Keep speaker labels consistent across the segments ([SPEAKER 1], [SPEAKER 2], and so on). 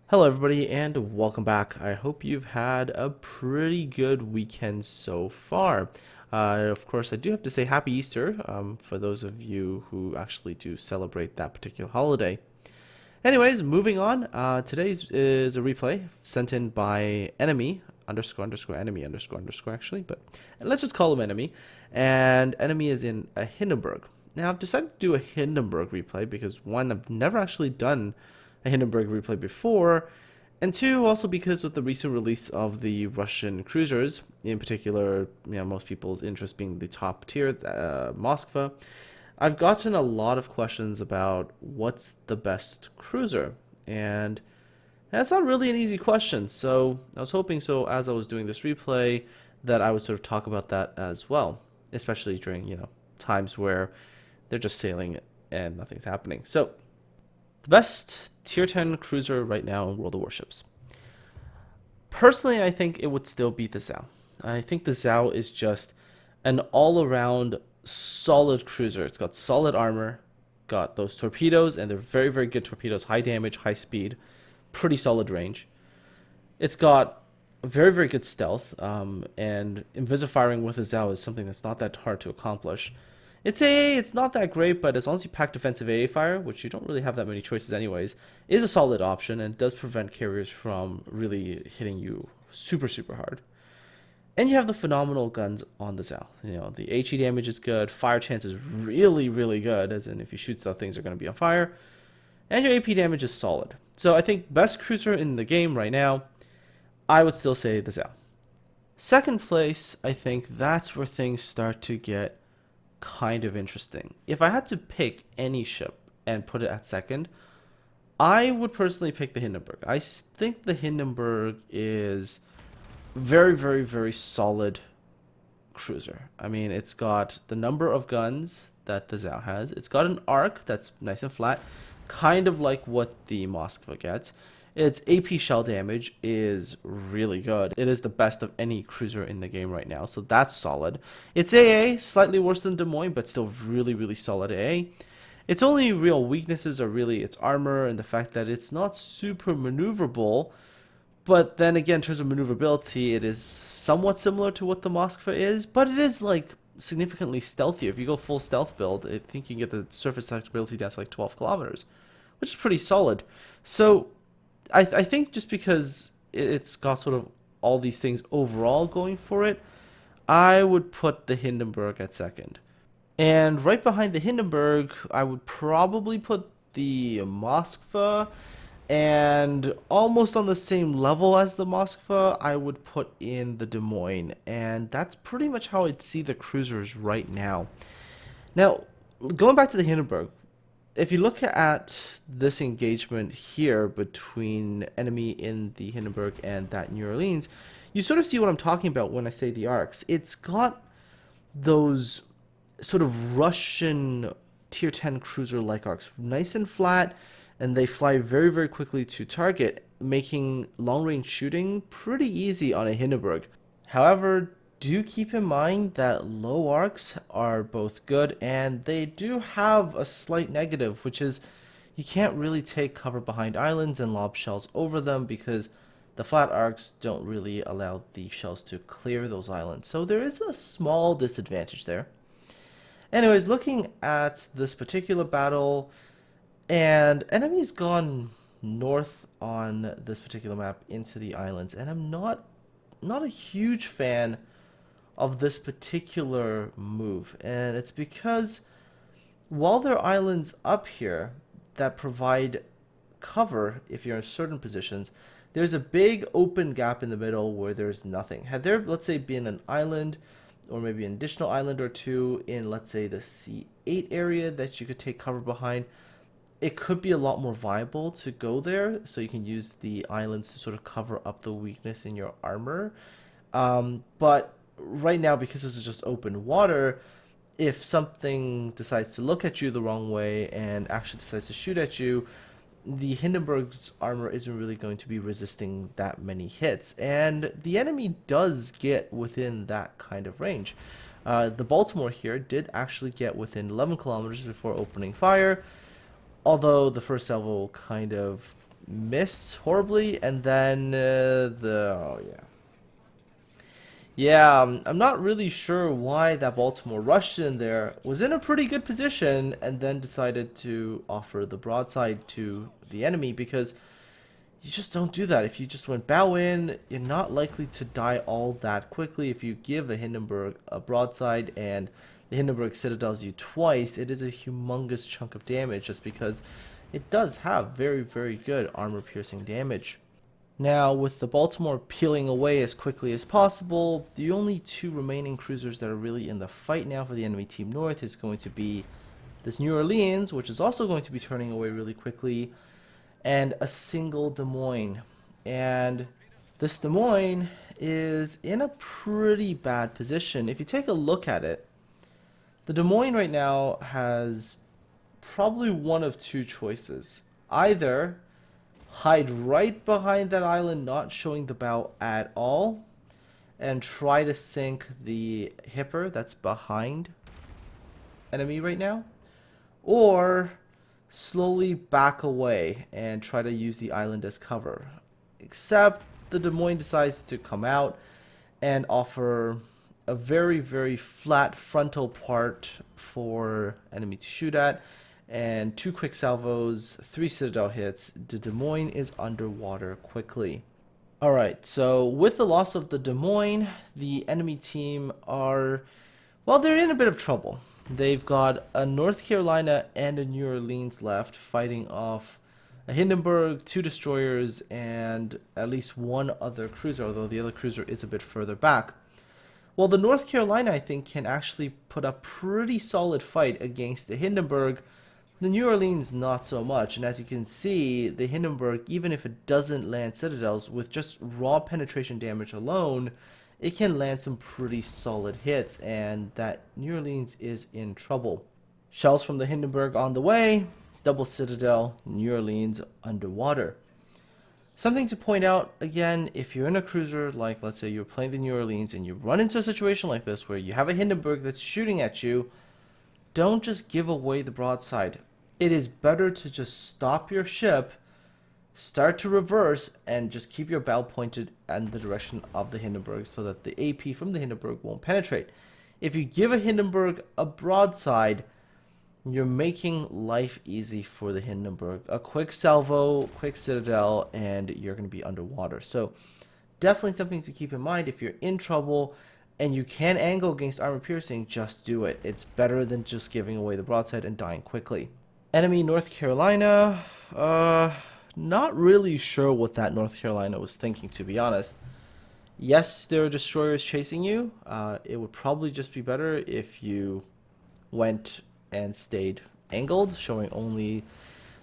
[SPEAKER 1] Hello, everybody, and welcome back. I hope you've had a pretty good weekend so far. Of course, I do have to say Happy Easter for those of you who actually do celebrate that particular holiday. Anyways, moving on. Today's is a replay sent in by enemy underscore underscore enemy underscore underscore actually, but let's just call him enemy. And enemy is in a Hindenburg. Now, I've decided to do a Hindenburg replay because one, I've never actually done a Hindenburg replay before, and two, also because with the recent release of the Russian cruisers, in particular, most people's interest being the top tier, Moskva, I've gotten a lot of questions about what's the best cruiser, and that's not really an easy question. So I was hoping, so as I was doing this replay, that I would sort of talk about that as well, especially during times where they're just sailing and nothing's happening. So the best tier 10 cruiser right now in World of Warships. Personally, I think it would still be the Zhao. I think the Zhao is just an all-around solid cruiser. It's got solid armor, got those torpedoes, and they're very, very good torpedoes. High damage, high speed, pretty solid range. It's got very, very good stealth, and invisifiring with a Zhao is something that's not that hard to accomplish. Its AA, it's not that great, but as long as you pack defensive AA fire, which you don't really have that many choices anyways, is a solid option and does prevent carriers from really hitting you super, super hard. And you have the phenomenal guns on the Zhao. The HE damage is good, fire chance is really, really good, as in if you shoot stuff, things are going to be on fire. And your AP damage is solid. So I think best cruiser in the game right now, I would still say the Zhao. Second place, I think that's where things start to get kind of interesting. If I had to pick any ship and put it at second, I would personally pick the Hindenburg. I think the Hindenburg is very, very, very solid cruiser. I mean, it's got the number of guns that the Zhao has. It's got an arc that's nice and flat, kind of like what the Moskva gets. Its AP shell damage is really good. It is the best of any cruiser in the game right now, so that's solid. Its AA, slightly worse than Des Moines, but still really, really solid AA. Its only real weaknesses are really its armor and the fact that it's not super maneuverable, but then again, in terms of maneuverability, it is somewhat similar to what the Moskva is, but it is like significantly stealthier. If you go full stealth build, I think you can get the surface detectability down to like 12 kilometers, which is pretty solid. So I think just because it's got sort of all these things overall going for it, I would put the Hindenburg at second. And right behind the Hindenburg, I would probably put the Moskva, and almost on the same level as the Moskva, I would put in the Des Moines. And that's pretty much how I'd see the cruisers right now. Now, going back to the Hindenburg, if you look at this engagement here between enemy in the Hindenburg and that New Orleans, you sort of see what I'm talking about when I say the arcs. It's got those sort of Russian tier 10 cruiser-like arcs, nice and flat, and they fly very, very quickly to target, making long-range shooting pretty easy on a Hindenburg. However, do keep in mind that low arcs are both good, and they do have a slight negative, which is you can't really take cover behind islands and lob shells over them because the flat arcs don't really allow the shells to clear those islands. So there is a small disadvantage there. Anyways, looking at this particular battle, and enemy's gone north on this particular map into the islands, and I'm not a huge fan of this particular move, and it's because while there are islands up here that provide cover if you're in certain positions, there's a big open gap in the middle where there's nothing. Had there, let's say, been an island or maybe an additional island or two in, let's say, the C8 area that you could take cover behind, it could be a lot more viable to go there, so you can use the islands to sort of cover up the weakness in your armor. But right now, because this is just open water, if something decides to look at you the wrong way and actually decides to shoot at you, the Hindenburg's armor isn't really going to be resisting that many hits, and the enemy does get within that kind of range. The Baltimore here did actually get within 11 kilometers before opening fire, although the first salvo kind of missed horribly, and then oh yeah. Yeah, I'm not really sure why that Baltimore rushed in there, was in a pretty good position, and then decided to offer the broadside to the enemy, because you just don't do that. If you just went bow in, you're not likely to die all that quickly. If you give a Hindenburg a broadside and the Hindenburg citadels you twice, it is a humongous chunk of damage, just because it does have very, very good armor-piercing damage. Now, with the Baltimore peeling away as quickly as possible, the only two remaining cruisers that are really in the fight now for the enemy Team North is going to be this New Orleans, which is also going to be turning away really quickly, and a single Des Moines. And this Des Moines is in a pretty bad position. If you take a look at it, the Des Moines right now has probably one of two choices. Either hide right behind that island, not showing the bow at all, and try to sink the hipper that's behind enemy right now, or slowly back away and try to use the island as cover. Except the Des Moines decides to come out and offer a very, very flat frontal part for enemy to shoot at, and 2 quick salvos, 3 citadel hits. The Des Moines is underwater quickly. Alright, so with the loss of the Des Moines, the enemy team are, well, they're in a bit of trouble. They've got a North Carolina and a New Orleans left, fighting off a Hindenburg, 2 destroyers, and at least 1 other cruiser, although the other cruiser is a bit further back. Well, the North Carolina, I think, can actually put a pretty solid fight against the Hindenburg. The New Orleans, not so much. And as you can see, the Hindenburg, even if it doesn't land citadels, with just raw penetration damage alone, it can land some pretty solid hits, and that New Orleans is in trouble. Shells from the Hindenburg on the way, double citadel, New Orleans underwater. Something to point out, again, if you're in a cruiser, like let's say you're playing the New Orleans and you run into a situation like this where you have a Hindenburg that's shooting at you, don't just give away the broadside. It is better to just stop your ship, start to reverse, and just keep your bow pointed in the direction of the Hindenburg so that the AP from the Hindenburg won't penetrate. If you give a Hindenburg a broadside, you're making life easy for the Hindenburg. A quick salvo, quick citadel, and you're going to be underwater. So definitely something to keep in mind. If you're in trouble and you can angle against armor piercing, just do it. It's better than just giving away the broadside and dying quickly. Enemy North Carolina, not really sure what that North Carolina was thinking, to be honest. Yes, there are destroyers chasing you. It would probably just be better if you went and stayed angled, showing only,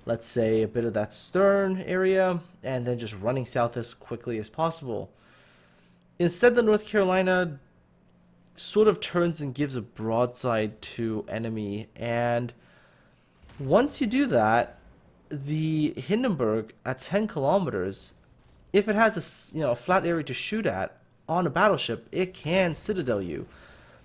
[SPEAKER 1] let's say, a bit of that stern area, and then just running south as quickly as possible. Instead, the North Carolina sort of turns and gives a broadside to enemy, and once you do that, the Hindenburg at 10 kilometers, if it has a flat area to shoot at on a battleship, it can citadel you.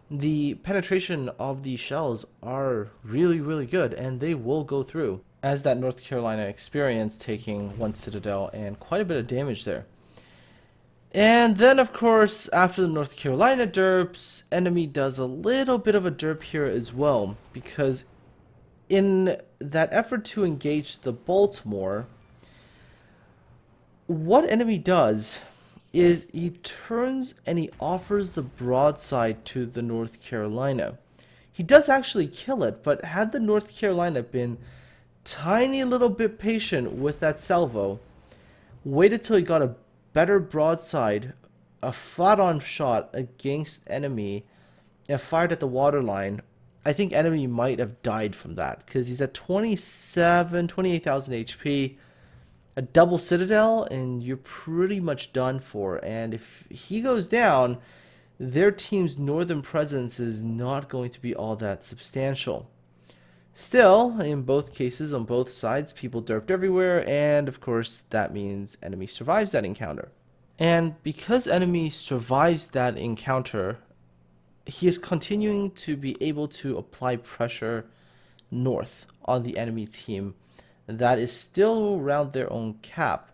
[SPEAKER 1] The penetration of these shells are really, really good, and they will go through, as that North Carolina experience, taking 1 citadel and quite a bit of damage there. And then, of course, after the North Carolina derps, enemy does a little bit of a derp here as well, because in that effort to engage the Baltimore, what enemy does is he turns and he offers the broadside to the North Carolina. He does actually kill it, but had the North Carolina been tiny little bit patient with that salvo, waited till he got a better broadside, a flat-on shot against enemy, and fired at the waterline, I think enemy might have died from that, because he's at 28,000 HP, a double citadel, and you're pretty much done for. And if he goes down, their team's northern presence is not going to be all that substantial. Still, in both cases, on both sides, people derped everywhere, and of course that means enemy survives that encounter. And because enemy survives that encounter, he is continuing to be able to apply pressure north on the enemy team that is still around their own cap.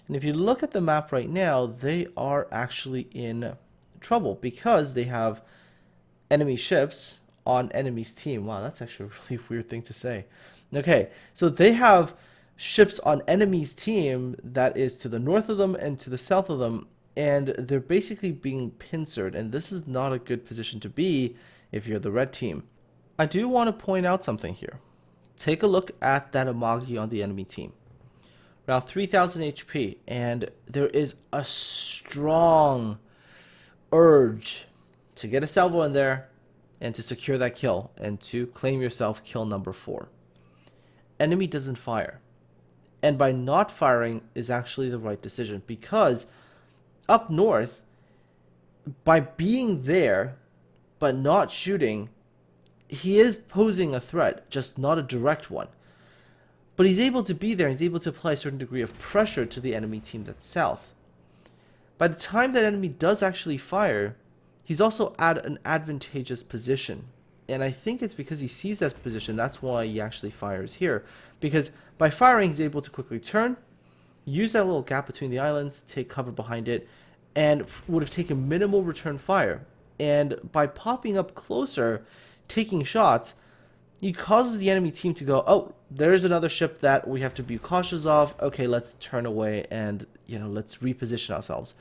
[SPEAKER 1] And if you look at the map right now, they are actually in trouble because they have enemy ships on enemy's team. Wow, that's actually a really weird thing to say. Okay, so they have ships on enemy's team that is to the north of them and to the south of them, and they're basically being pincered, and this is not a good position to be if you're the red team. I do want to point out something here. Take a look at that Amagi on the enemy team. Around 3,000 HP, and there is a strong urge to get a salvo in there and to secure that kill and to claim yourself kill number 4. Enemy doesn't fire, and by not firing is actually the right decision, because up north, by being there but not shooting, he is posing a threat, just not a direct one. But he's able to be there, he's able to apply a certain degree of pressure to the enemy team that's south. By the time that enemy does actually fire, he's also at an advantageous position. And I think it's because he sees that position, that's why he actually fires here. Because by firing, he's able to quickly turn, use that little gap between the islands, take cover behind it, and would have taken minimal return fire. And by popping up closer, taking shots, he causes the enemy team to go, oh, there's another ship that we have to be cautious of. Okay, let's turn away and, let's reposition ourselves.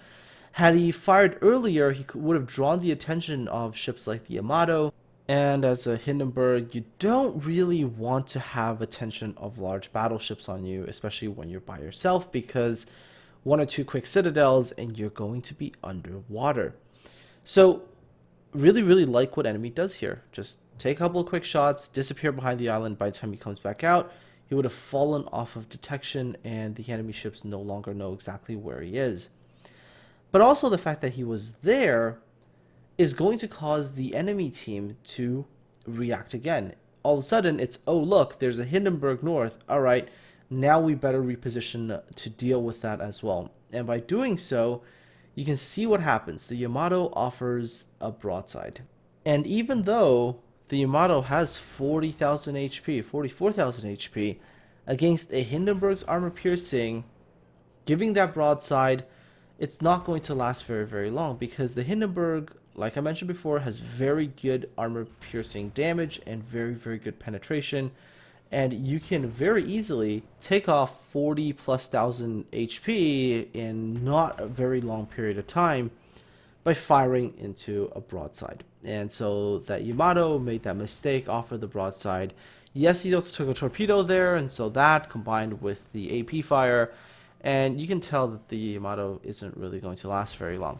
[SPEAKER 1] Had he fired earlier, he would have drawn the attention of ships like the Yamato. And as a Hindenburg, you don't really want to have attention of large battleships on you, especially when you're by yourself, because 1 or 2 quick citadels and you're going to be underwater. So really, really like what enemy does here. Just take a couple of quick shots, disappear behind the island. By the time he comes back out, he would have fallen off of detection and the enemy ships no longer know exactly where he is. But also the fact that he was there is going to cause the enemy team to react again. All of a sudden, it's, oh look, there's a Hindenburg north. All right, now we better reposition to deal with that as well. And by doing so, you can see what happens. The Yamato offers a broadside. And even though the Yamato has 40,000 HP, 44,000 HP, against a Hindenburg's armor piercing, giving that broadside, it's not going to last very, very long, because the Hindenburg, like I mentioned before, has very good armor piercing damage and very, very good penetration. And you can very easily take off 40,000+ HP in not a very long period of time by firing into a broadside. And so that Yamato made that mistake, offered the broadside. Yes, he also took a torpedo there, and so that combined with the AP fire, and you can tell that the Yamato isn't really going to last very long.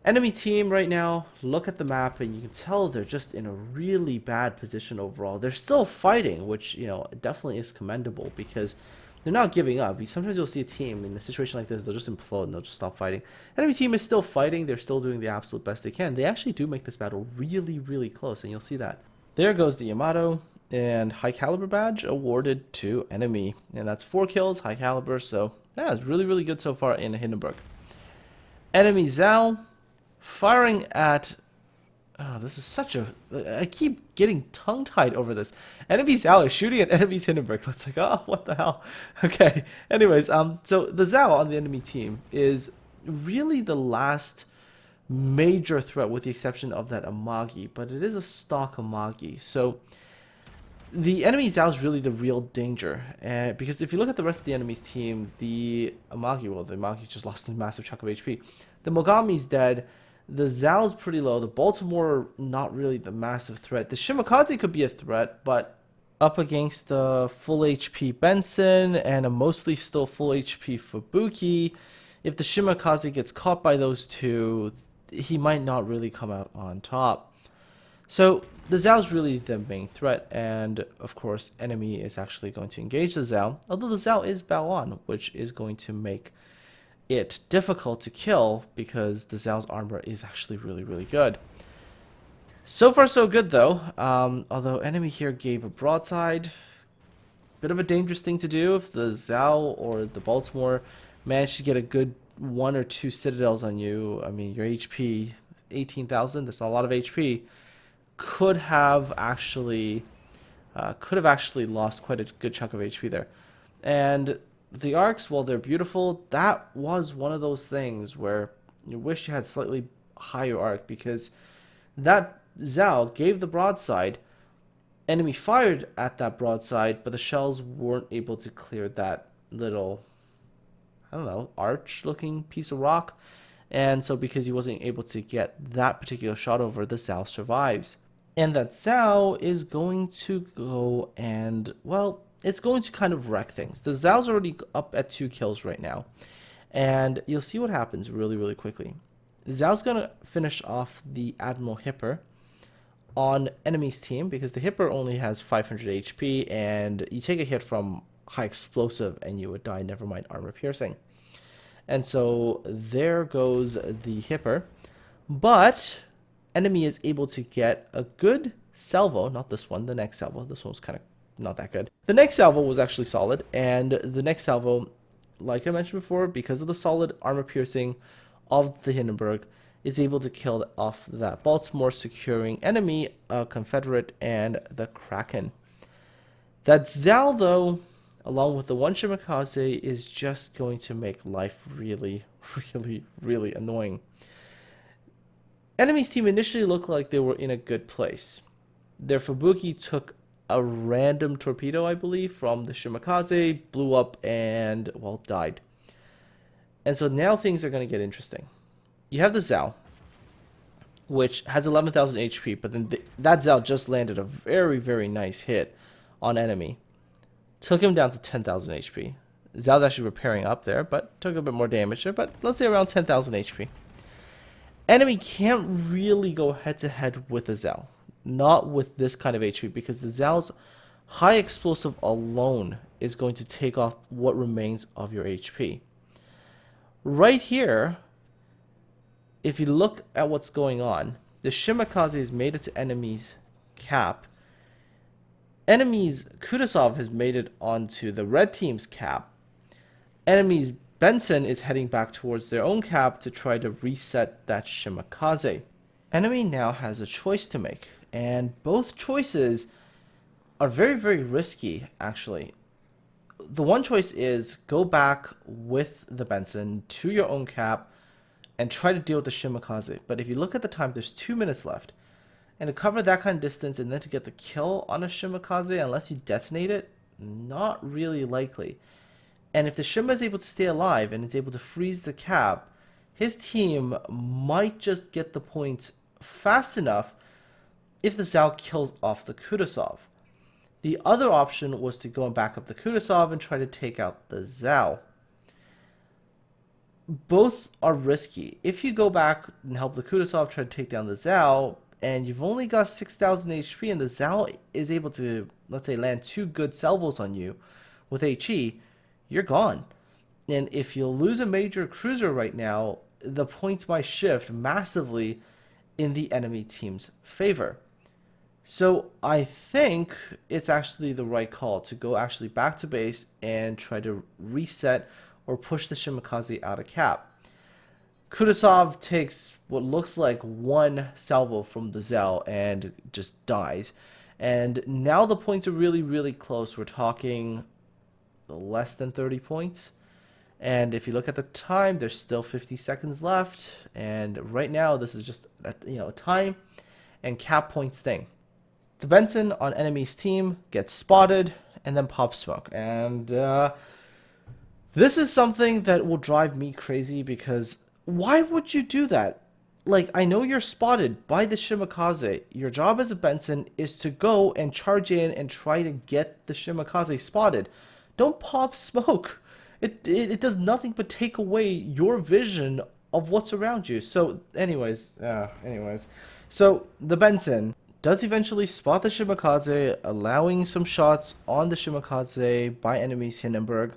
[SPEAKER 1] Enemy team right now, look at the map and you can tell they're just in a really bad position overall. They're still fighting, which, definitely is commendable, because they're not giving up. Sometimes you'll see a team in a situation like this, they'll just implode and they'll just stop fighting. Enemy team is still fighting, they're still doing the absolute best they can. They actually do make this battle really, really close, and you'll see that. There goes the Yamato, and high caliber badge awarded to enemy. And that's 4 kills, high caliber, so yeah, it's really, really good so far in Hindenburg. Enemy Zal, firing at, this is such a, I keep getting tongue-tied over this. Enemy Zal is shooting at enemy's Hindenburg. It's like, oh, what the hell? Okay, anyways, so the Zal on the enemy team is really the last major threat, with the exception of that Amagi, but it is a stock Amagi. So the enemy Zal is really the real danger, because if you look at the rest of the enemy's team, the Amagi just lost a massive chunk of HP. The Mogami's dead. The Zal's pretty low. The Baltimore, not really the massive threat. The Shimakaze could be a threat, but up against the full HP Benson and a mostly still full HP Fubuki, if the Shimakaze gets caught by those two, he might not really come out on top. So the Zal's really the main threat, and of course enemy is actually going to engage the Zal, although the Zal is bow on, which is going to make it difficult to kill, because the Zal's armor is actually really, really good. So far so good though, although enemy here gave a broadside. Bit of a dangerous thing to do. If the Zal or the Baltimore managed to get a good 1 or 2 citadels on you, I mean, your HP 18,000, that's not a lot of HP, could have actually Could have actually lost quite a good chunk of HP there. And the arcs, while they're beautiful, that was one of those things where you wish you had slightly higher arc, because that Zhao gave the broadside, enemy fired at that broadside, but the shells weren't able to clear that little, I don't know, arch looking piece of rock. And so because he wasn't able to get that particular shot over, the Zhao survives. And that Zhao is going to go and, well, it's going to kind of wreck things. The Zhao's already up at 2 kills right now. And you'll see what happens really, really quickly. Zhao's going to finish off the Admiral Hipper on enemy's team, because the Hipper only has 500 HP, and you take a hit from high explosive and you would die, never mind armor piercing. And so there goes the Hipper. But enemy is able to get a good salvo, not this one, the next salvo. This one was kind of not that good. The next salvo was actually solid, and the next salvo, like I mentioned before, because of the solid armor piercing of the Hindenburg, is able to kill off that Baltimore, securing enemy, Confederate, and the Kraken. That Zhao, though, along with the one Shimakaze, is just going to make life really, really, really annoying. Enemy's team initially looked like they were in a good place. Their Fubuki took a random torpedo, I believe, from the Shimakaze, blew up, and, well, died. And so now things are going to get interesting. You have the Zhao, which has 11,000 HP, but then that Zhao just landed a very, very nice hit on enemy. Took him down to 10,000 HP. Zhao's actually repairing up there, but took a bit more damage there, but let's say around 10,000 HP. Enemy can't really go head-to-head with the Zhao. Not with this kind of HP, because the Zhao's high explosive alone is going to take off what remains of your HP. Right here, if you look at what's going on, the Shimakaze has made it to enemy's cap. Enemy's Kutuzov has made it onto the red team's cap. Enemy's Benson is heading back towards their own cap to try to reset that Shimakaze. Enemy now has a choice to make, and both choices are very, very risky, actually. The one choice is go back with the Benson to your own cap and try to deal with the Shimakaze. But if you look at the time, there's 2 minutes left. And to cover that kind of distance and then to get the kill on a Shimakaze, unless you detonate it, not really likely. And if the Shima is able to stay alive and is able to freeze the cap, his team might just get the point fast enough if the Zhao kills off the Kutuzov. The other option was to go and back up the Kutuzov and try to take out the Zhao. Both are risky. If you go back and help the Kutuzov try to take down the Zhao, and you've only got 6,000 HP, and the Zhao is able to, let's say, land 2 good salvos on you with HE, you're gone. And if you lose a major cruiser right now, the points might shift massively in the enemy team's favor. So I think it's actually the right call to go actually back to base and try to reset or push the Shimakaze out of cap. Kutuzov takes what looks like 1 salvo from the Zhao and just dies. And now the points are really, really close. We're talking less than 30 points. And if you look at the time, there's still 50 seconds left. And right now, this is just a time and cap points thing. The Benson on enemy's team gets spotted and then pops smoke. And this is something that will drive me crazy, because why would you do that? Like, I know you're spotted by the Shimakaze. Your job as a Benson is to go and charge in and try to get the Shimakaze spotted. Don't pop smoke. It does nothing but take away your vision of what's around you. So, anyways. So, the Benson does eventually spot the Shimakaze, allowing some shots on the Shimakaze by enemy's Hindenburg.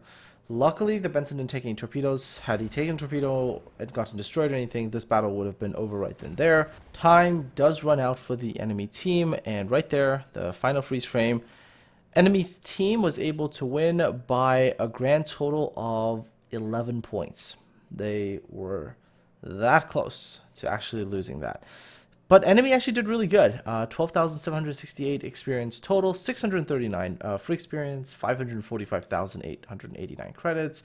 [SPEAKER 1] Luckily, the Benson didn't take any torpedoes. Had he taken a torpedo and gotten destroyed or anything, this battle would have been over right then there. Time does run out for the enemy team, and right there, the final freeze frame, enemy's team was able to win by a grand total of 11 points. They were that close to actually losing that. But enemy actually did really good. 12,768 experience total, 639 free experience, 545,889 credits.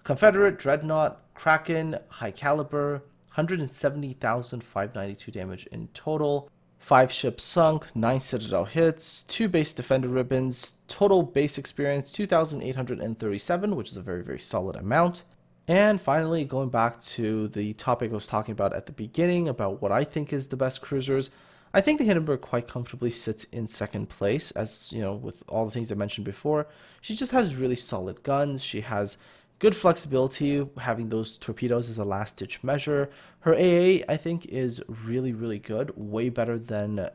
[SPEAKER 1] Confederate, Dreadnought, Kraken, High Caliber, 170,592 damage in total. 5 ships sunk, 9 Citadel hits, 2 base defender ribbons, total base experience 2,837, which is a very, very solid amount. And finally, going back to the topic I was talking about at the beginning about what I think is the best cruisers, I think the Hindenburg quite comfortably sits in second place, as you know, with all the things I mentioned before. She just has really solid guns. She has good flexibility, having those torpedoes as a last-ditch measure. Her AA, I think, is really, really good, way better than a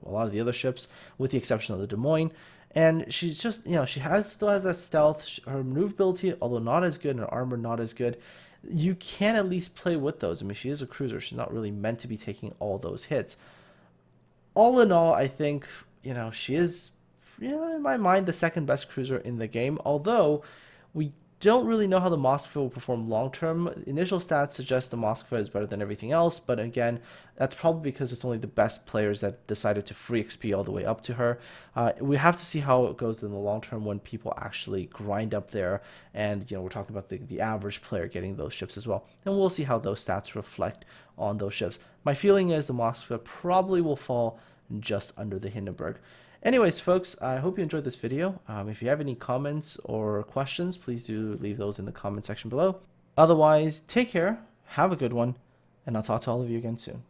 [SPEAKER 1] lot of the other ships, with the exception of the Des Moines. And she's just, she still has that stealth. Her maneuverability, although not as good, and her armor not as good, you can at least play with those. I mean, she is a cruiser. She's not really meant to be taking all those hits. All in all, I think, she is, in my mind, the second best cruiser in the game. Although we don't really know how the Moskva will perform long term. Initial stats suggest the Moskva is better than everything else, but again, that's probably because it's only the best players that decided to free XP all the way up to her. We have to see how it goes in the long term when people actually grind up there, and we're talking about the average player getting those ships as well, and we'll see how those stats reflect on those ships. My feeling is the Moskva probably will fall just under the Hindenburg. Anyways, folks, I hope you enjoyed this video. If you have any comments or questions, please do leave those in the comment section below. Otherwise, take care, have a good one, and I'll talk to all of you again soon.